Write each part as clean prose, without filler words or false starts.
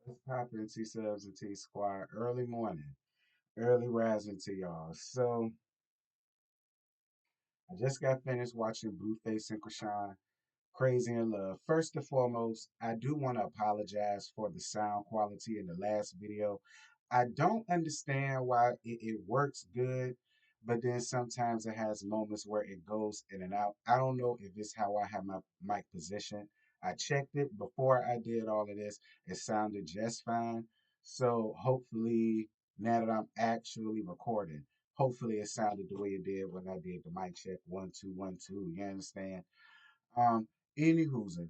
Let's pop in T Subs and T Squad. Early morning, early rising to y'all. So I just got finished watching Blueface and Chrisean Crazy in Love. First and foremost, I do want to apologize for the sound quality in the last video. I don't understand why it works good, but then sometimes it has moments where it goes in and out. I don't know if it's how I have my mic position. I checked it before I did all of this. It sounded just fine. So hopefully, now that I'm actually recording, hopefully it sounded the way it did when I did the mic check 1 2 1 2. You understand? Um, Anywho's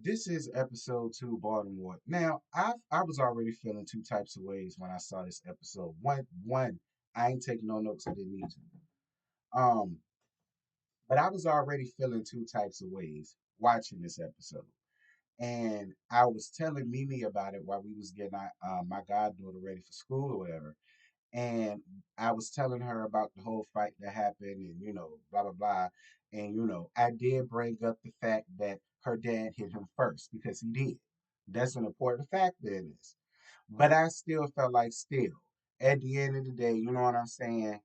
this is episode 2, Baltimore. Now, I was already feeling two types of ways when I saw this episode. One, I ain't taking no notes. I didn't need to. But I was already feeling two types of ways watching this episode, and I was telling Mimi about it while we was getting my goddaughter ready for school or whatever. And I was telling her about the whole fight that happened and, blah, blah, blah. And, I did bring up the fact that her dad hit him first because he did. That's an important factor in this. But I still felt like, still, at the end of the day, you know what I'm saying?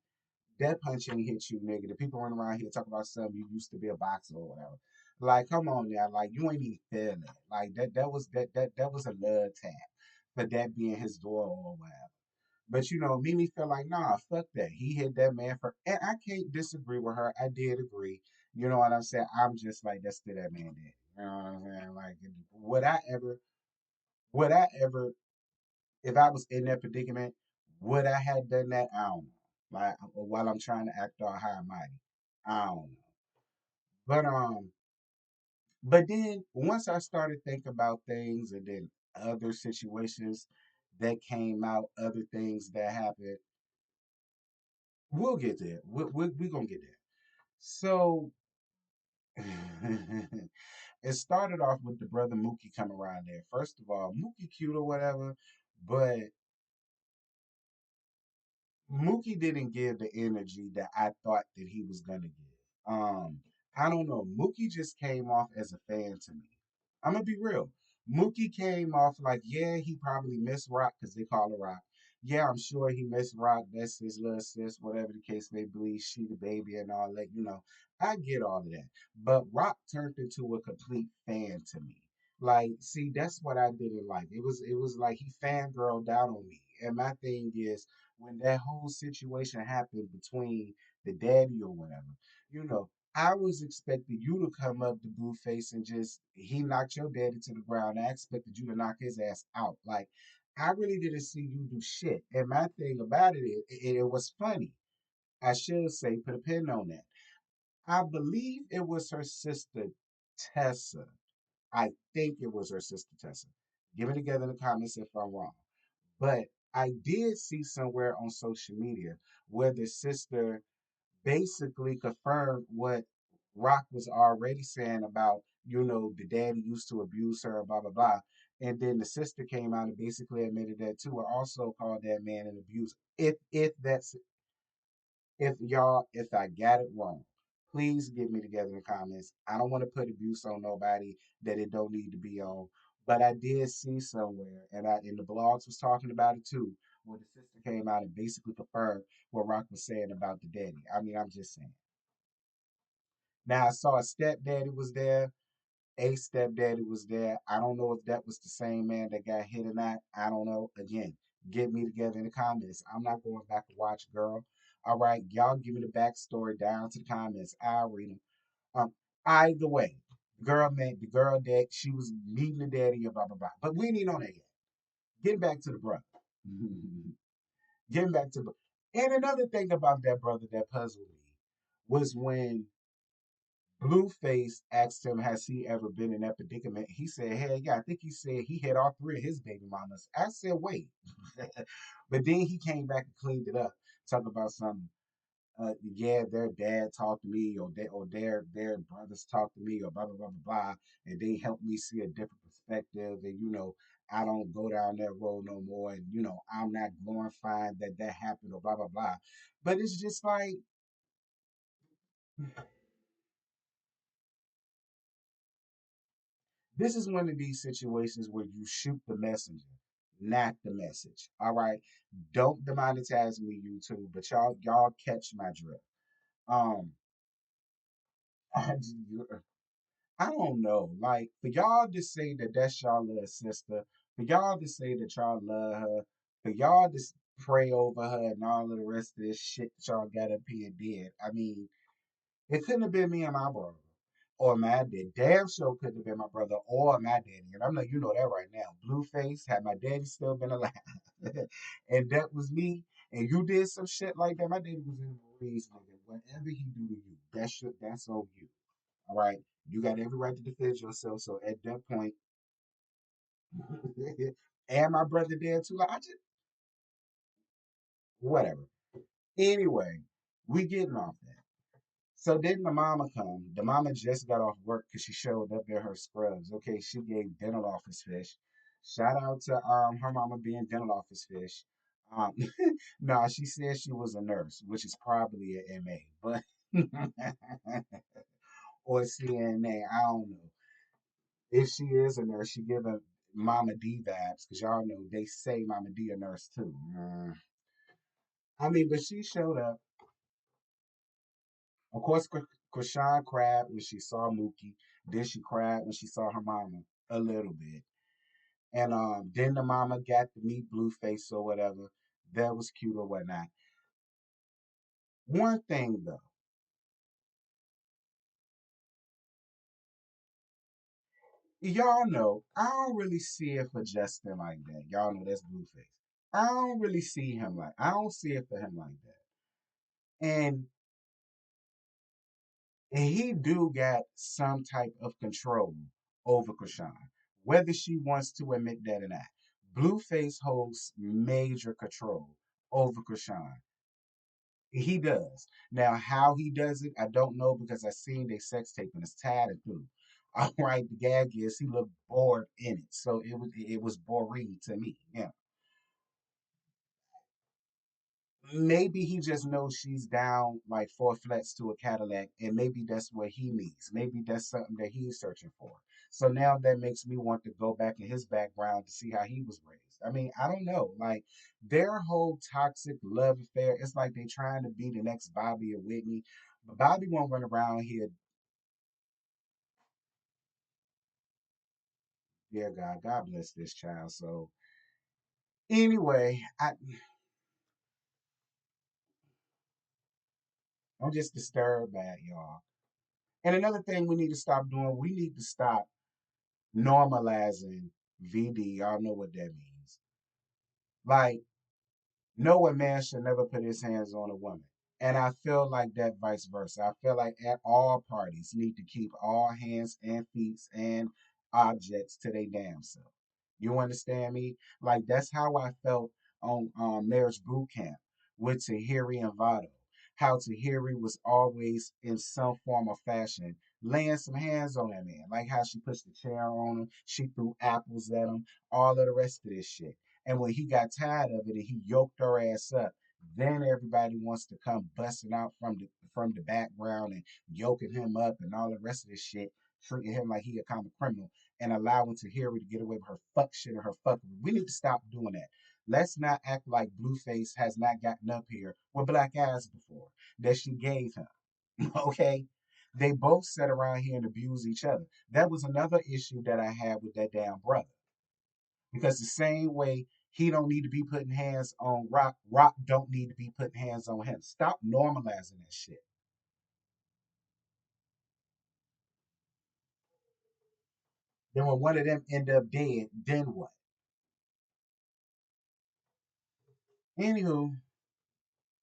That punch ain't hit you, nigga. The people running around here talking about something you used to be a boxer or whatever. Like, come on now. Like, you ain't even feeling it. Like, that was a love tap for that being his door or whatever. But Mimi felt like, nah, fuck that. He hit that man for, and I can't disagree with her. I did agree. You know what I'm saying? I'm just like, that's still that man did. You know what I'm saying? Like, would I ever, would I ever, if I was in that predicament, would I have done that? I don't know. Like, while I'm trying to act all high and mighty, I don't know. But but then once I started thinking about things, and then other situations that came out, other things that happened, we'll get there. We're gonna get there. So it started off with the brother Mookie coming around there. First of all, Mookie cute or whatever, but Mookie didn't give the energy that I thought that he was gonna give. I don't know. Mookie just came off as a fan to me. I'm gonna be real. Mookie came off like, yeah, he probably missed Rock because they call her Rock. Yeah, I'm sure he missed Rock. That's his little sis, whatever the case may be. She the baby and all that. I get all of that. But Rock turned into a complete fan to me. Like, see, that's what I didn't like. It was like he fangirled out on me. And my thing is, when that whole situation happened between the daddy or whatever, you know, I was expecting you to come up to Blueface and just he knocked your daddy to the ground. I expected you to knock his ass out. Like I really didn't see you do shit. And my thing about it is, it was funny. I should say, put a pin on that. I believe it was her sister Tessa. I think it was her sister Tessa. Give it together in the comments if I'm wrong. But I did see somewhere on social media where the sister basically confirmed what Rock was already saying about, the daddy used to abuse her, blah, blah, blah. And then the sister came out and basically admitted that too, and also called that man an abuser. If I got it wrong, please get me together in the comments. I don't want to put abuse on nobody that it don't need to be on. But I did see somewhere, and I in the blogs was talking about it too, where the sister came out and basically confirmed what Rock was saying about the daddy. I mean, I'm just saying. Now I saw a stepdaddy was there, a stepdaddy was there. I don't know if that was the same man that got hit or not. I don't know. Again, get me together in the comments. I'm not going back to watch, girl. All right, y'all give me the backstory down to the comments. I'll read them. Um, Either way, the girl that she was meeting the daddy, blah blah blah. But we ain't even on that yet. Getting back to the brother. Getting back to the. And another thing about that brother that puzzled me was when Blueface asked him, has he ever been in that predicament? He said, hell yeah. I think he said he had all three of his baby mamas. I said, wait. But then he came back and cleaned it up, talking about something. Yeah, their dad talked to me, or their brothers talked to me, or blah blah blah blah blah, and they helped me see a different perspective. And I don't go down that road no more, and I'm not glorifying that happened, or blah blah blah. But it's just like, This is one of these situations where you shoot the messenger, not the message. All right. Don't demonetize me, YouTube, but y'all catch my drift. Um, I, I don't know. Like for y'all to say that that's y'all little sister, for y'all to say that y'all love her, for y'all to pray over her and all of the rest of this shit that y'all got up here did. I mean, it couldn't have been me and my brother. Or my dad. Damn sure couldn't have been my brother or my daddy. And I'm like, you know that right now. Blueface, had my daddy still been alive. And that was me. And you did some shit like that. My daddy was in the Marines, nigga. Whatever he do to you, that's on you. All right. You got every right to defend yourself. So at that point, and my brother there too. Like I just whatever. Anyway, we getting off that. So then the mama come. The mama just got off work because she showed up in her scrubs. Okay, she gave dental office fish. Shout out to her mama being dental office fish. Um, no, she said she was a nurse, which is probably an MA, but or CNA. I don't know. If she is a nurse, she giving Mama D vibes because y'all know they say Mama D a nurse too. I mean, but she showed up. Of course, Chrisean cried when she saw Mookie. Then she cried when she saw her mama a little bit. And then the mama got to meet Blueface or whatever. That was cute or whatnot. One thing though, y'all know I don't really see it for Justin like that. Y'all know that's Blueface. I don't really see him like I don't see it for him like that. And he do got some type of control over Krishan, whether she wants to admit that or not. Blueface holds major control over Krishan. He does. Now, how he does it, I don't know because I seen they sex tape and it's tatted through. All right, the gag is he looked bored in it, so it was boring to me. Yeah. Maybe he just knows she's down like four flats to a Cadillac, and maybe that's what he needs. Maybe that's something that he's searching for. So now that makes me want to go back in his background to see how he was raised. I mean, I don't know. Like their whole toxic love affair, it's like they trying to be the next Bobby or Whitney. But Bobby won't run around here, dear God, God bless this child. So anyway, I'm just disturbed by it, y'all. And another thing we need to stop doing, we need to stop normalizing VD. Y'all know what that means. Like, no, a man should never put his hands on a woman. And I feel like that vice versa. I feel like at all parties need to keep all hands and feet and objects to their damn self. You understand me? Like that's how I felt on Marriage Boot Camp with Tahiri and Vado. How Tahiri was always in some form or fashion laying some hands on that man. Like how she pushed the chair on him, she threw apples at him, all of the rest of this shit. And when he got tired of it and he yoked her ass up, then everybody wants to come busting out from the background and yoking him up and all the rest of this shit, treating him like he a common criminal and allowing Tahiri to get away with her fuck shit or her fuckery. We need to stop doing that. Let's not act like Blueface has not gotten up here with black ass before that she gave him. Okay? They both sat around here and abused each other. That was another issue that I had with that damn brother. Because the same way he don't need to be putting hands on Rock, Rock don't need to be putting hands on him. Stop normalizing that shit. Then when one of them end up dead, then what? Anywho,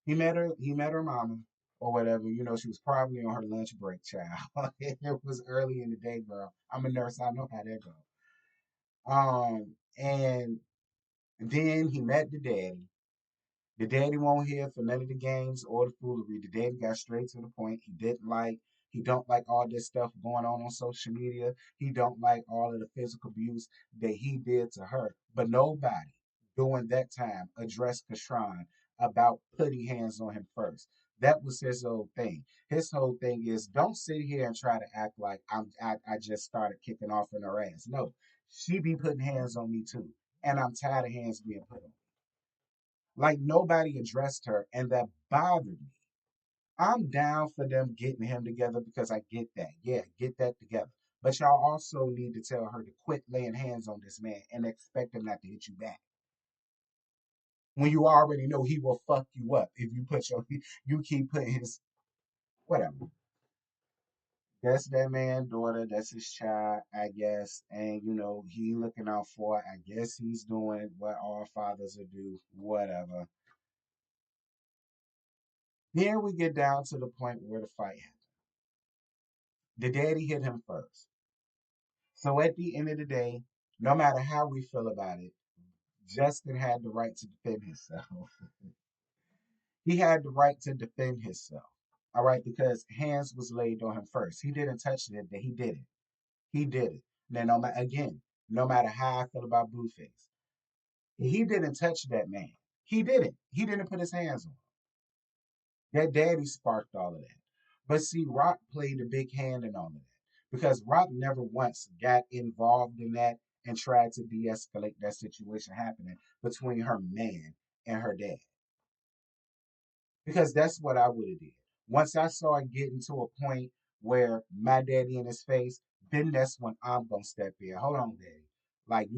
he met her mama or whatever. You know, she was probably on her lunch break, child. It was early in the day, girl. I'm a nurse, I know how that goes. And then he met the daddy. The daddy won't hear for none of the games or the foolery. The daddy got straight to the point. He don't like all this stuff going on social media. He don't like all of the physical abuse that he did to her. But nobody during that time addressed Kashran about putting hands on him first. That was his whole thing. His whole thing is don't sit here and try to act like I just started kicking off in her ass. No, she be putting hands on me too. And I'm tired of hands being put on me. Like nobody addressed her, and that bothered me. I'm down for them getting him together because I get that. Yeah, get that together. But y'all also need to tell her to quit laying hands on this man and expect him not to hit you back. When you already know he will fuck you up if you put your you keep putting his whatever. That's that man, daughter. That's his child, I guess. And he looking out for it. I guess he's doing what all fathers would do. Whatever. Then we get down to the point where the fight happened. The daddy hit him first. So at the end of the day, no matter how we feel about it, Justin had the right to defend himself. He had the right to defend himself. All right, because hands was laid on him first. He didn't touch it, that he did it. He did it. Now, again, no matter how I feel about Blueface, he didn't touch that man. He didn't. He didn't put his hands on him. That daddy sparked all of that. But see, Rock played a big hand in all of that because Rock never once got involved in that and tried to de-escalate that situation happening between her man and her dad. Because that's what I would have did. Once I saw it getting to a point where my daddy in his face, then that's when I'm gonna step in. Hold on, daddy. Like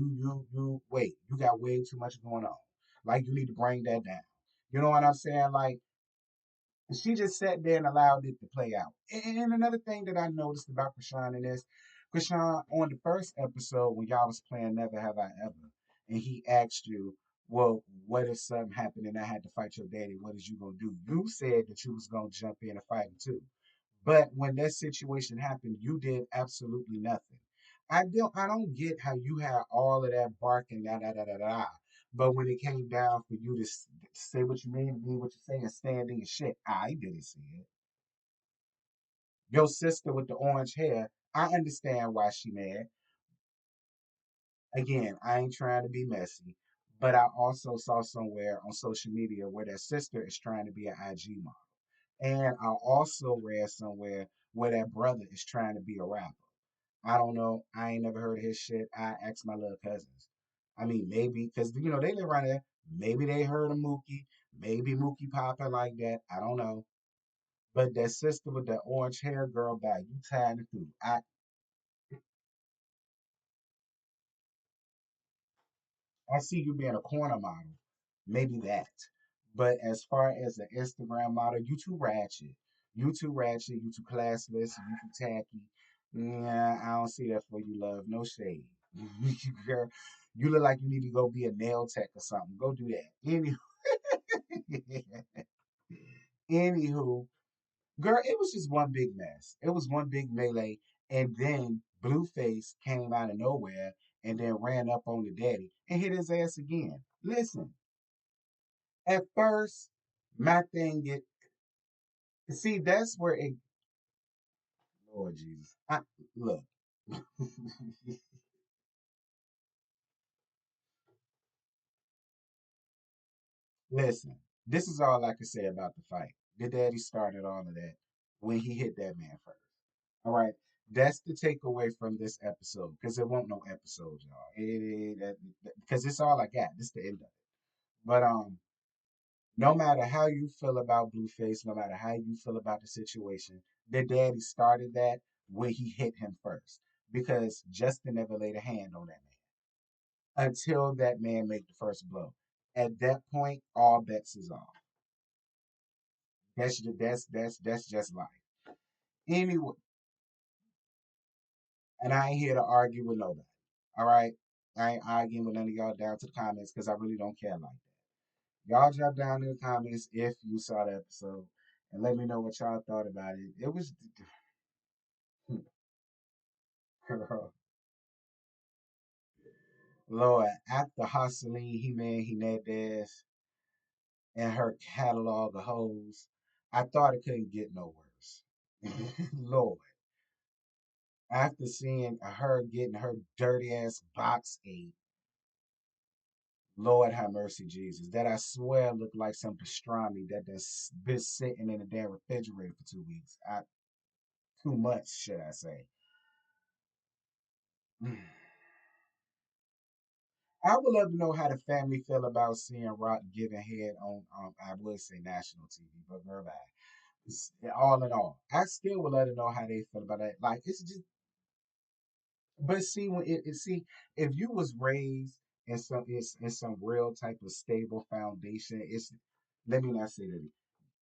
wait, you got way too much going on. Like you need to bring that down. You know what I'm saying? Like she just sat there and allowed it to play out. And another thing that I noticed about Chrisean in this, Chrisean, on the first episode when y'all was playing Never Have I Ever, and he asked you, well, what if something happened and I had to fight your daddy? What is you gonna do? You said that you was gonna jump in and fight him too. But when that situation happened, you did absolutely nothing. I don't get how you had all of that barking, da da da da da. But when it came down for you to say what you mean what you say, and stand in your shit, I didn't see it. Your sister with the orange hair, I understand why she mad. Again, I ain't trying to be messy, but I also saw somewhere on social media where that sister is trying to be an IG model. And I also read somewhere where that brother is trying to be a rapper. I don't know. I ain't never heard of his shit. I asked my little cousins. I mean, maybe because they live around there. Maybe they heard of Mookie. Maybe Mookie popping like that. I don't know. But that sister with that orange hair, girl, back you tied it through. I see you being a corner model. Maybe that. But as far as an Instagram model, you too ratchet. You too ratchet. You too classless. You too tacky. Yeah, I don't see that for you, love. No shade. Girl, you look like you need to go be a nail tech or something. Go do that. Anywho, girl, it was just one big mess. It was one big melee. And then Blueface came out of nowhere and then ran up on the daddy and hit his ass again. Listen, at first, my thing get see that's where it. Lord Jesus, look. Listen, this is all I can say about the fight. The daddy started all of that when he hit that man first. All right, that's the takeaway from this episode because it won't no episode, y'all. Because it's all I got. This the end of it. But no matter how you feel about Blueface, no matter how you feel about the situation, the daddy started that when he hit him first because Justin never laid a hand on that man until that man made the first blow. At that point, all bets is off. That's just life. Anyway, and I ain't here to argue with nobody. All right, I ain't arguing with none of y'all down to the comments because I really don't care like that. Y'all drop down in the comments if you saw the episode and let me know what y'all thought about it. It was, girl, Lord, after hustling, he nabbed ass and her catalog of hoes, I thought it couldn't get no worse. Lord, after seeing her getting her dirty ass box ate, Lord have mercy, Jesus. That I swear looked like some pastrami that has been sitting in the damn refrigerator for 2 weeks. Too much, should I say. I would love to know how the family feel about seeing Rock giving head on, I would say national TV, but girl, bye. All in all, I still would love to know how they feel about that. Like, it's just, but see, when see, if you was raised in some real type of stable foundation, it's, let me not say that.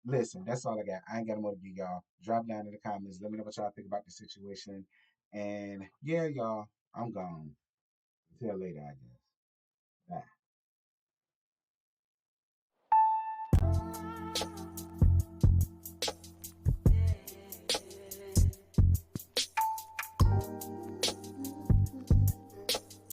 Listen, that's all I got. I ain't got more to give y'all. Drop down in the comments. Let me know what y'all think about the situation. And yeah, y'all, I'm gone. Until later, I guess. Bye.